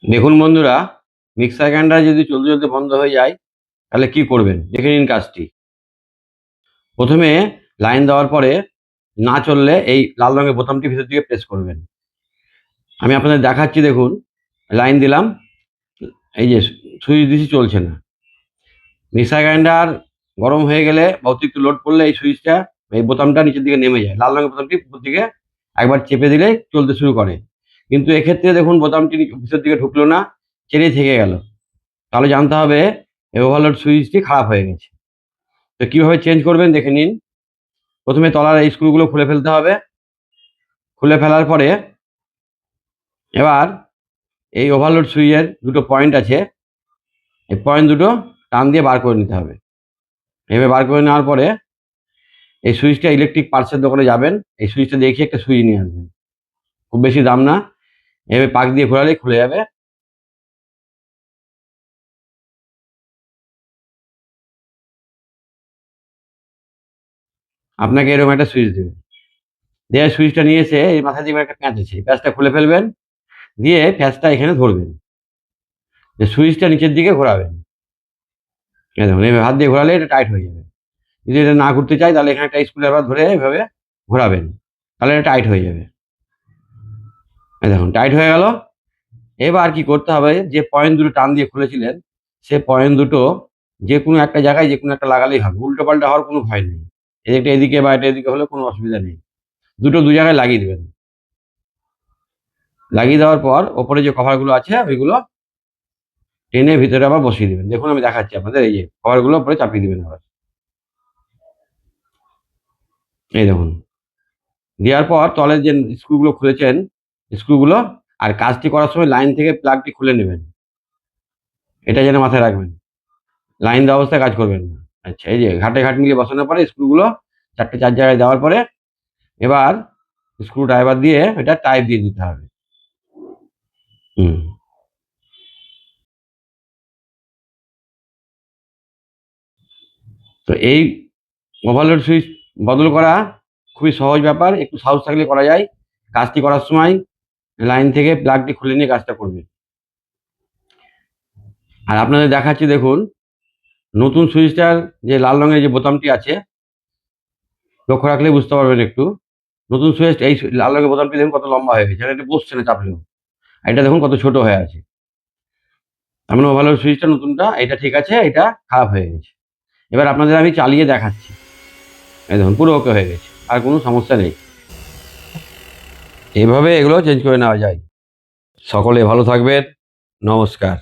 দেখুন বন্ধুরা, mixer grinder যদি চলতে চলতে বন্ধ হয়ে যায় তাহলে কি করবেন দেখে নিন কাজটি। প্রথমে লাইন দেওয়ার পরে না চললে এই লাল রঙের বোতামটি ভিতর দিকে প্রেস করবেন। আমি আপনাদের দেখাচ্ছি, দেখুন লাইন দিলাম, এই যে সুইচ দিছি, চলছে না। মিক্সার গ্রাইন্ডার গরম হয়ে গেলে বা অতিরিক্ত লোড পড়লে এই সুইচটা, এই বোতামটা নিচের দিকে নেমে যায়, লাল রঙের বোতামটি উপর দিকে একবার চেপে দিলে চলতে শুরু করে। কিন্তু এক্ষেত্রে দেখুন বোতামটি ভিতর দিকে ঢুকলো না, চেরেই থেকে গেল। তাহলে জানতে হবে এই ওভারলোড সুইচটি খারাপ হয়ে গেছে। তো কীভাবে চেঞ্জ করবেন দেখে নিন। প্রথমে তলার এই স্ক্রুগুলো খুলে ফেলতে হবে। খুলে ফেলার পরে এবার এই ওভারলোড সুইচের দুটো পয়েন্ট আছে, এই পয়েন্ট দুটো টান দিয়ে বার করে নিতে হবে। এভাবে বার করে নেওয়ার পরে এই সুইচটা ইলেকট্রিক পার্টসের দোকানে যাবেন, এই সুইচটা দেখিয়ে একটা সুইচ নিয়ে আসবেন, খুব বেশি দাম না। এভাবে পাক দিয়ে ঘোরালেই খুলে যাবে। আপনাকে এরকম একটা সুইচ দেবে, দিয়ে সুইচটা নিয়ে এসে এই মাথা দিয়ে একটা প্যাঁচ আছে, প্যাঁচটা খুলে ফেলবেন, দিয়ে প্যাঁচটা এখানে ধরবেন, যে সুইচটা নিচের দিকে ঘোরাবেন। দেখুন এইভাবে হাত দিয়ে ঘোরালে এটা টাইট হয়ে যাবে। যদি এটা না ঘুরতে চাই তাহলে এখানে একটা স্ক্রুড্রাইভার ধরে এভাবে ঘোরাবেন, তাহলে এটা টাইট হয়ে যাবে। দেখুন টাইট হয়ে গেল। এবার কি করতে হবে, যে পয়েন্ট দুটো টান দিয়ে খুলেছিলেন সে পয়েন্ট দুটো যে কোনো একটা জায়গায় যে কোনো একটা লাগালেই হবে, উল্টো পাল্টা হওয়ার কোনো ভয় নেই। এটা এদিকে বা এটা এদিকে হলে কোনো অসুবিধা নেই, দুটো দু জায়গায় লাগিয়ে দেবেন। লাগিয়ে দেওয়ার পর ওপরে যে কভারগুলো আছে ওইগুলো টেনে ভিতরে আবার বসিয়ে দেবেন। দেখুন আমি দেখাচ্ছি আপনাদের, এই যে কভারগুলো উপরে চাপিয়ে দেবেন আবার, এই দেখুন। দেওয়ার পর তলের যে স্ক্রুগুলো খুলেছেন স্ক্রুগুলো, আর কাজটি করার সময় লাইন থেকে প্লাগটি খুলে নেবেন, এটা যেন মাথায় রাখবেন। লাইন দেওয়া অবস্থায় কাজ করবেন না। আচ্ছা, এই যে ঘাটে ঘাট মিলিয়ে বসানোর পরে স্ক্রুগুলো চারটে চার জায়গায় দেওয়ার পরে এবার স্ক্রু ড্রাইভার দিয়ে এটা টাইপ দিয়ে দিতে হবে। হুম। তো এই ওভারলোড সুইচ বদল করা খুবই সহজ ব্যাপার, একটু সাহস থাকলে করা যায়। কাজটি করার সময় লাইন থেকে প্লাগটি খুলে নিয়ে কাজটা করবে। আর আপনাদের দেখাচ্ছি, দেখুন নতুন সুইচটার যে লাল রঙের যে বোতামটি আছে, লক্ষ্য রাখলে বুঝতে পারবেন একটু। নতুন সুইচ এই লাল রঙের বোতামটি দেখুন কত লম্বা হয়ে গেছে, এটা বসছে না চাপলেও। এটা দেখুন কত ছোট হয়ে আছে। তার মানে ওভারলোড সুইচটা নতুনটা এটা ঠিক আছে, এটা খারাপ হয়ে গেছে। এবার আপনাদের আমি চালিয়ে দেখাচ্ছি, এই দেখুন পুরো ওকে হয়ে গেছে, আর কোনো সমস্যা নেই। এইভাবে এগুলো চেঞ্জ করে নেওয়া যায়। সকলে ভালো থাকবেন, নমস্কার।